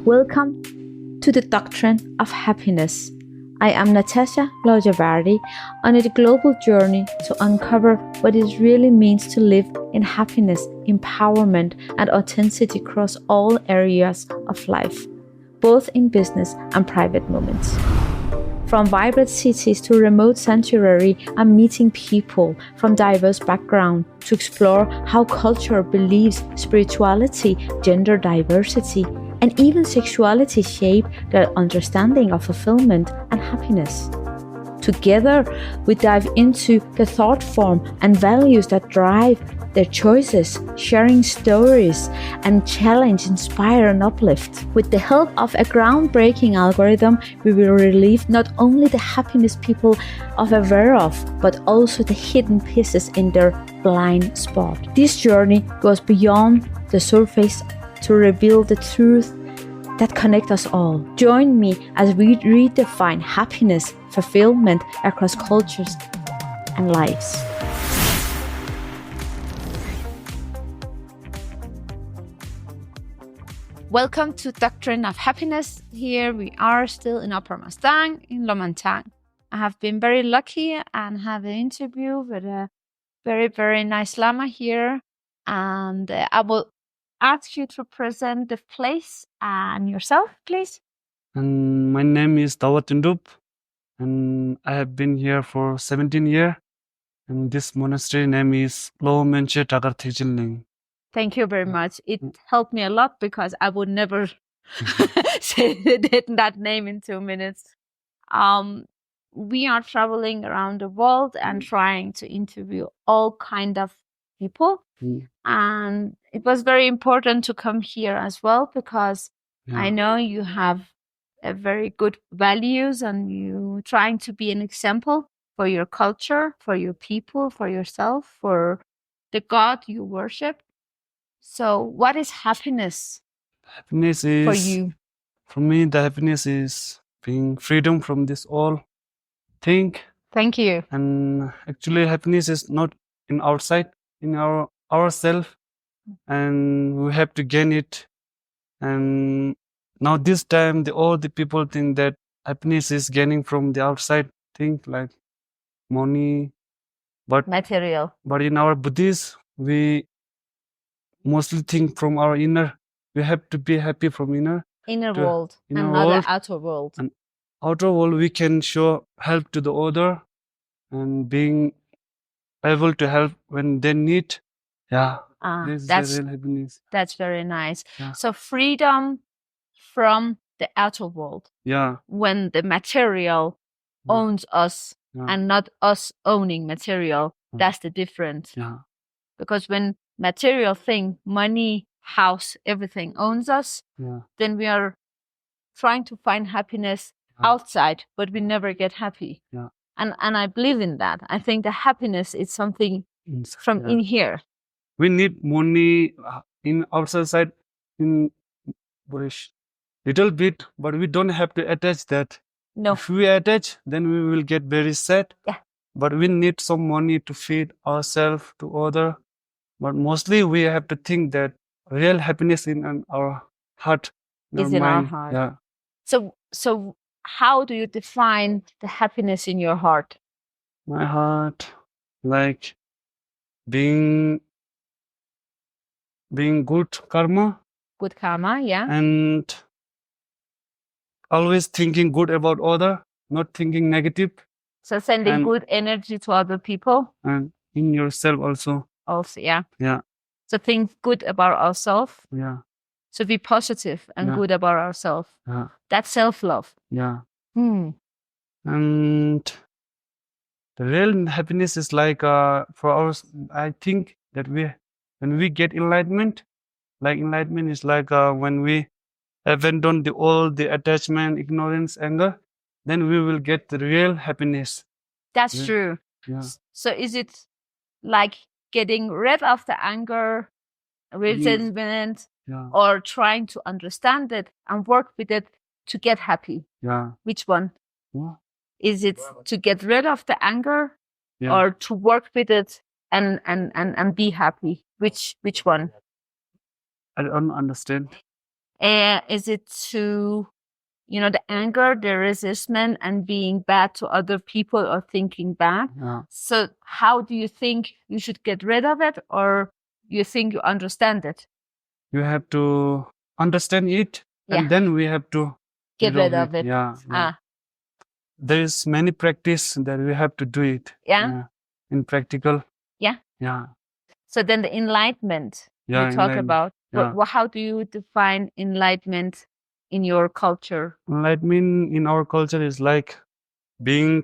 Welcome to the Doctrine of Happiness. I am Natasha Lojavardi on a global journey to uncover what it really means to live in happiness, empowerment, and authenticity across all areas of life, both in business and private moments. From vibrant cities to remote sanctuary, I'm meeting people from diverse backgrounds to explore how culture, beliefs, spirituality, gender diversity, and even sexuality shape their understanding of fulfillment and happiness. Together, we dive into the thought form and values that drive their choices, sharing stories and challenge, inspire, and uplift. With the help of a groundbreaking algorithm, we will relieve not only the happiness people are aware of, but also the hidden pieces in their blind spot. This journey goes beyond the surface to reveal the truth that connect us all. Join me as we redefine happiness, fulfillment across cultures and lives. Welcome to Doctrine of Happiness. Here we are still in Upper Mustang in Lo Manthang. I have been very lucky and have an interview with a very, very nice Lama here. And I will ask you to present the place and yourself, please. And my name is Dawatundup, and I have been here for 17 years. And this monastery name is Lo Manthang Tagarthijilning. Thank you very much. It helped me a lot because I would never say that name in 2 minutes. We are traveling around the world and trying to interview all kind of people. And it was very important to come here as well because I know you have a very good values and you trying to be an example for your culture, for your people, for yourself, for the God you worship. So what is happiness Happiness is, for you? For me, the happiness is being freedom from this all thing. Thank you. And actually, happiness is not in outside, in ourself, and we have to gain it. And now this time, all the people think that happiness is gaining from the outside thing like money, but Material. But in our Buddhist, we mostly think from our inner. We have to be happy from inner world inner and not world. the outer world. And outer world, we can show help to the other and being able to help when they need. Yeah, this is the real happiness. That's very nice. Yeah. So freedom from the outer world. Yeah. When the material owns us and not us owning material, that's the difference. Yeah. Because when material thing, money, house, everything owns us, then we are trying to find happiness outside, but we never get happy. Yeah. And I believe in that. I think the happiness is something from in here. We need money in outside side in Buddhist little bit, but we don't have to attach that. No. If we attach, then we will get very sad. Yeah. But we need some money to feed ourselves, to other. But mostly we have to think that real happiness in our heart. Is in our heart. Yeah. So how do you define the happiness in your heart? My heart, like being good karma. Good karma, yeah. And always thinking good about other, not thinking negative. So sending good energy to other people. And in yourself also. Also, yeah. Yeah. So think good about ourselves. Yeah. So be positive and good about ourselves. Yeah. That's self-love. Yeah. And the real happiness is like for us, I think that when we get enlightenment, like enlightenment is like when we abandon all the attachment, ignorance, anger, then we will get the real happiness. That's true. Yeah. So is it like getting rid of the anger, resentment, or trying to understand it and work with it to get happy? Yeah. Which one? Yeah. Is it to get rid of the anger or to work with it and be happy? Which one? I don't understand. Is it to, the anger, the resistment, and being bad to other people or thinking bad? Yeah. So how do you think you should get rid of it, or you think you understand it? You have to understand it, Yeah. and then we have to Get rid of it. Yeah. Ah, There is many practice that we have to do it. yeah. In practical. Yeah. Yeah. So then the enlightenment Yeah, you talk enlightenment. about. Yeah. How do you define enlightenment in your culture? Enlightenment in our culture is like being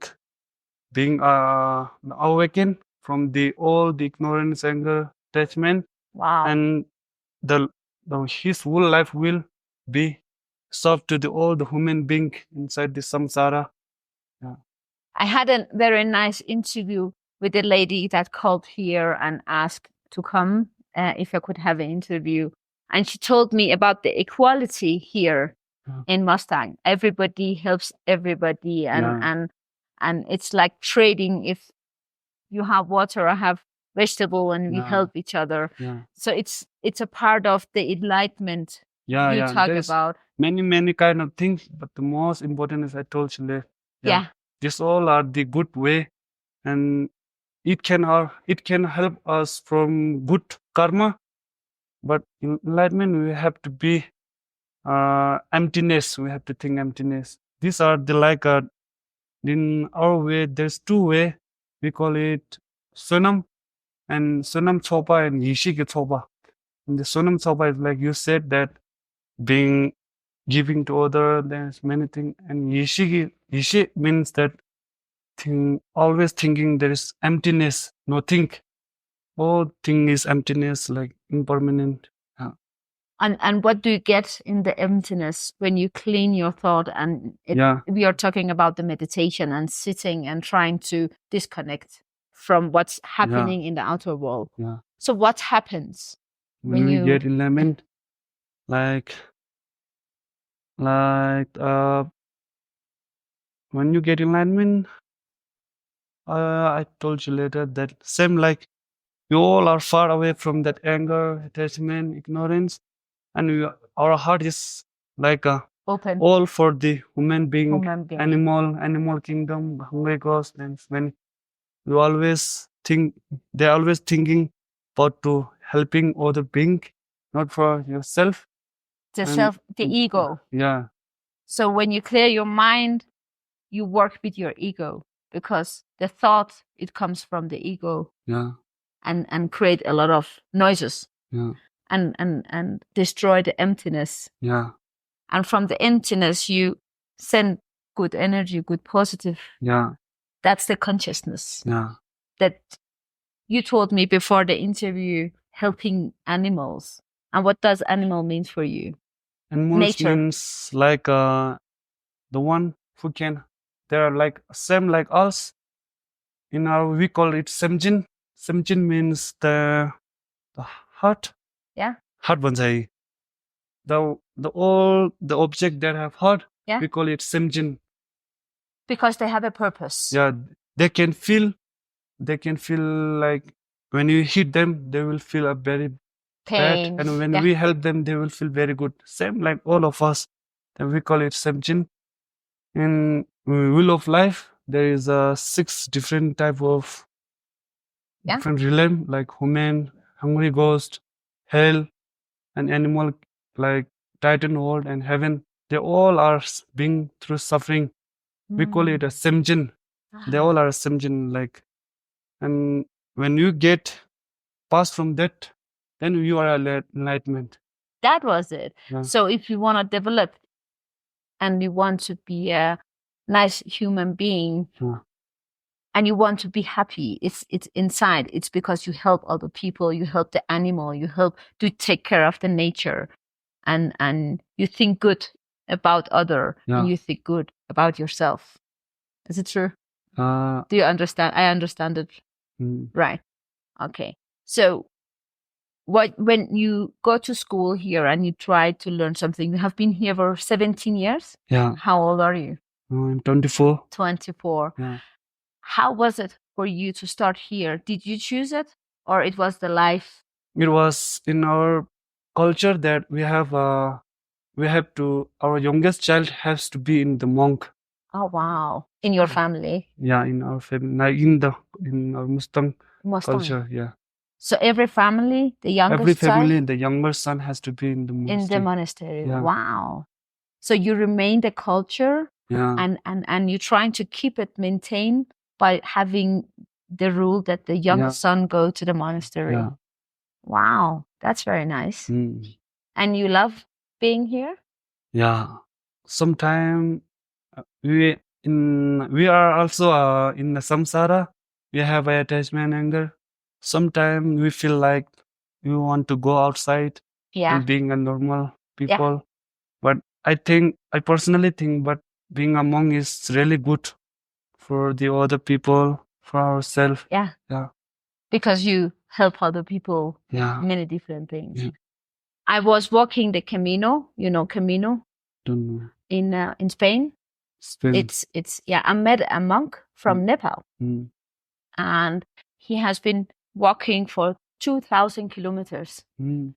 awakened from all the ignorance, anger, attachment, Wow. and his whole life will be served to all the human being inside the samsara. Yeah. I had a very nice interview with a lady that called here and asked to come if I could have an interview. And she told me about the equality here in Mustang. Everybody helps everybody, and it's like trading. If you have water, I have vegetable, and we help each other. Yeah. So it's a part of the enlightenment you talk There's about. many kind of things, but the most important is I told you. Yeah. These all are the good way, and it can help us from good karma. But in enlightenment, we have to be emptiness. We have to think emptiness. These are the in our way. There's two way. We call it sunam chopa and yishike chopa. And the sunam chopa is like you said that being giving to other. There's many things, and yishi means that always thinking there is emptiness, nothing. All thing is emptiness, like impermanent. Yeah. And what do you get in the emptiness when you clean your thought? And we are talking about the meditation and sitting and trying to disconnect from what's happening in the outer world. Yeah. So what happens when you get enlightenment? Like when you get enlightenment, I told you later that same like we all are far away from that anger, attachment, ignorance, and our heart is like open, all for the human being, animal kingdom, hungry ghost. And when you always think, they're always thinking about to helping other being, not for yourself. The ego. Yeah. So when you clear your mind, you work with your ego, because the thought, it comes from the ego. Yeah. And create a lot of noises. Yeah. And destroy the emptiness. Yeah. And from the emptiness, you send good energy, good positive. Yeah. That's the consciousness. Yeah. That you told me before the interview, helping animals. And what does animal mean for you? Animals nature means like the one who can, they are like same like us. In our, we call it semjin. Semjin means the heart. Yeah. Heart bonsai. All the object that have heart, we call it semjin. Because they have a purpose. Yeah, they can feel like when you hit them, they will feel a very pain. Bad. And when we help them, they will feel very good. Same like all of us. And we call it semjin. In Wheel of Life, there is 6 different type of different realm, like human, hungry ghost, hell, and animal, like Titan world and heaven. They all are being through suffering. We call it a semjin. They all are a semjin, like, and when you get past from that, then you are enlightenment. That was it. Yeah. So if you want to develop and you want to be a nice human being, and you want to be happy, it's inside. It's because you help other people, you help the animal, you help to take care of the nature, and you think good about other, and you think good about yourself. Is it true? Do you understand? I understand it. Right. Okay. So when you go to school here and you try to learn something, you have been here for 17 years? Yeah. How old are you? I'm 24. 24. Yeah. How was it for you to start here? Did you choose it, or it was the life? It was in our culture that we have our youngest child has to be in the monk. Oh, wow. In your family? Yeah, in our family, like in our Mustang culture. Yeah. So every family, the youngest Every family, child the younger son has to be in the in the monastery. monastery. Yeah. Wow. So you remain the culture Yeah. and you're trying to keep it maintained by having the rule that the youngest son go to the monastery. Yeah. Wow, that's very nice. Mm. And you love being here? Yeah. Sometime we are also in the samsara. We have a attachment anger. Sometimes we feel like we want to go outside Yeah. and being a normal people. But I personally think, but being a monk is really good for the other people, for ourselves. Yeah. Yeah. Because you help other people. Yeah. Many different things. Yeah. I was walking the Camino, you know, Camino Don't know. in Spain. Spain. It's I met a monk from Nepal, Mm. and he has been walking for 2,000 kilometers. Mm.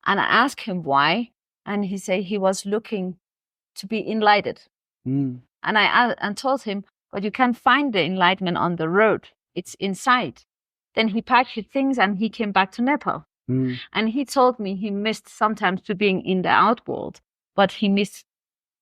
And I asked him why, and he said he was looking to be enlightened. Mm. And I told him, but you can't find the enlightenment on the road; it's inside. Then he packed his things and he came back to Nepal. Mm. And he told me he missed sometimes to being in the outworld, but he missed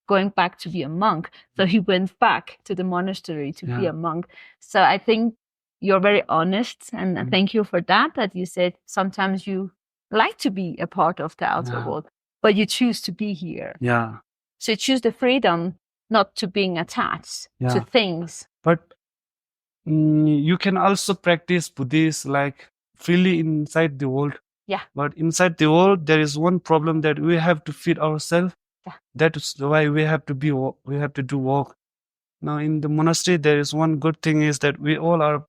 going back to be a monk. So he went back to the monastery to be a monk. So I think you're very honest, and thank you for that. That you said sometimes you like to be a part of the outer world, but you choose to be here. Yeah. So you choose the freedom not to being attached to things. But you can also practice Buddhist like freely inside the world. Yeah. But inside the world, there is one problem that we have to feed ourselves. Yeah. That is why we have to do work. Now in the monastery, there is one good thing is that we all are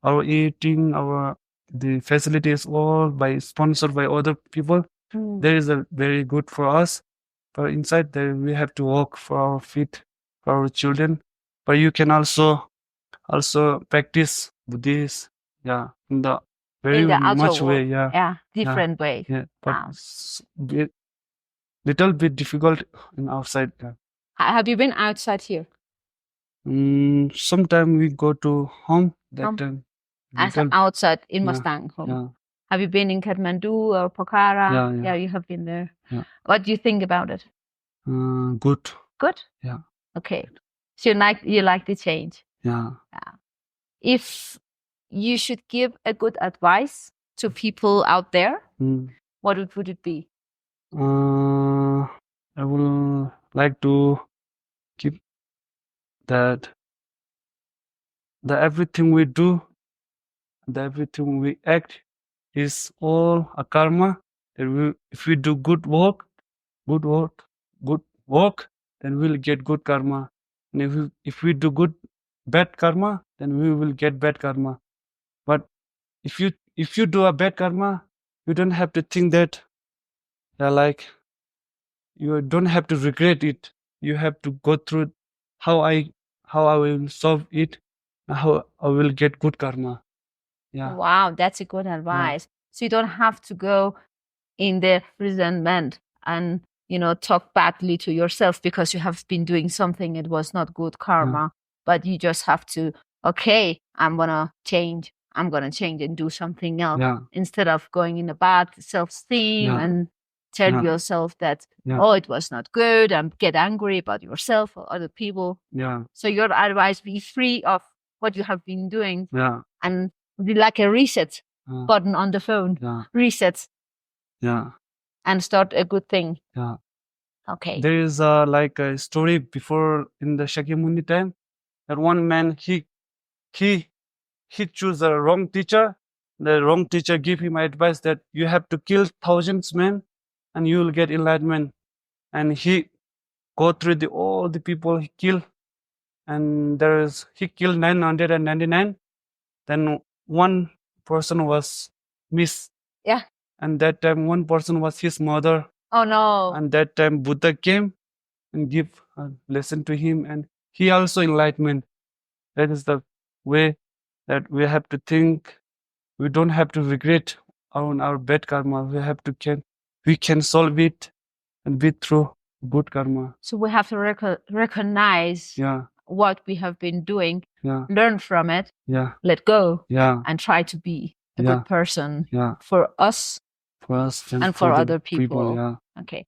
our eating, the facilities all by sponsored by other people. There is a very good for us. But inside there we have to work for our feet, for our children. But you can also practice Buddhist, in the very In the outer much way, world. Different way. but Wow. little bit difficult in outside. Have you been outside here? Sometime we go to home that time. As Little- outside in Mustang home. yeah, Have you been in Kathmandu or Pokhara? Yeah. You have been there. Yeah. What do you think about it? good. Good? Yeah. Okay. So you like the change. Yeah. If you should give a good advice to people out there, what would it be? I would like to keep that everything we do, everything we act is all a karma. If we do good work, then we'll get good karma. And if we do bad karma, then we will get bad karma. But if you do a bad karma, you don't have to think that you don't have to regret it. You have to go through how I will solve it, how I will get good karma. Yeah. Wow, that's a good advice. So you don't have to go in the resentment and talk badly to yourself because you have been doing something it was not good karma, but you just have to, okay, I'm gonna change and do something else instead of going in a bad self-esteem and tell yourself that oh, it was not good, and get angry about yourself or other people. So your advice, be free of what you have been doing and be like a reset button on the phone. Reset and start a good thing. Okay. There is like a story before in the Shakyamuni time that one man he chose a wrong teacher. The wrong teacher gave him advice that you have to kill thousands men and you will get enlightenment. And he go through all the people he killed, and he killed 999. Then one person was missed. Yeah. And that time one person was his mother. Oh no. And that time Buddha came and give a lesson to him, and he also enlightenment. That is the way that we have to think. We don't have to regret our bad karma. We can solve it. and be through good karma. So we have to recognize Yeah, what we have been doing, yeah, learn from it, yeah, let go, yeah, and try to be a yeah, good person yeah. for us For us and for the other people. Yeah. Okay.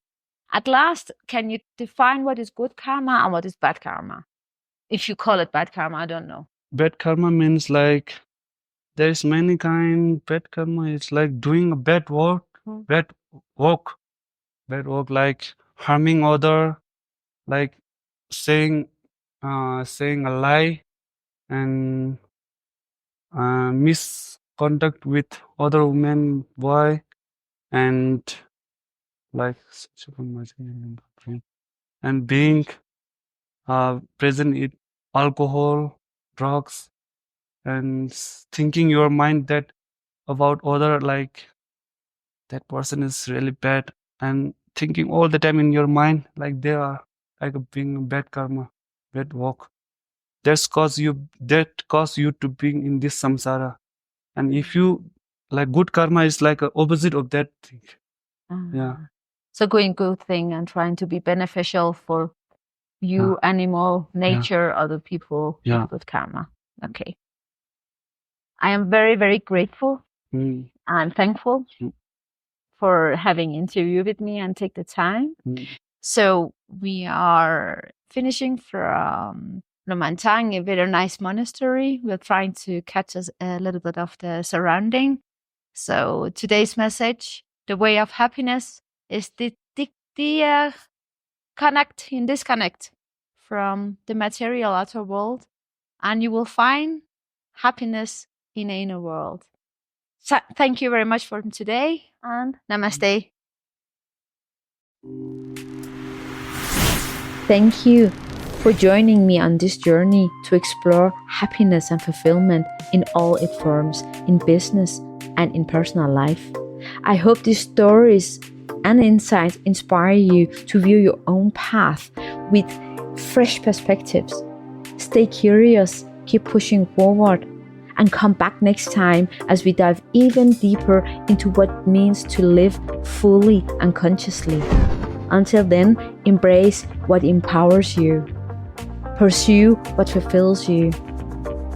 At last, can you define what is good karma and what is bad karma? If you call it bad karma, I don't know. Bad karma means like there's many kind. Bad karma is like doing a bad work, bad work, like harming other, like saying saying a lie and misconduct with other women, boy, and like and being present in alcohol, drugs, and thinking your mind that about other, like that person is really bad, and thinking all the time in your mind like they are like being bad karma, bad work. That cause you to being in this samsara. And if you like good karma is like a opposite of that thing. Yeah. So doing good thing and trying to be beneficial for you, animal, nature, other people, Yeah. good karma. Okay. I am very, very grateful. I'm thankful for having interviewed with me and take the time. So we are finishing from Lo Manthang, a very nice monastery. We're trying to catch us a little bit of the surrounding. So today's message, the way of happiness, is the disconnect from the material outer world, and you will find happiness in the inner world. So thank you very much for today, and namaste. Thank you for joining me on this journey to explore happiness and fulfillment in all its forms, in business and in personal life. I hope these stories and insights inspire you to view your own path with fresh perspectives. Stay curious, keep pushing forward, and come back next time as we dive even deeper into what it means to live fully and consciously. Until then, embrace what empowers you, pursue what fulfills you,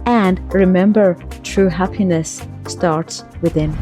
and remember, true happiness starts within.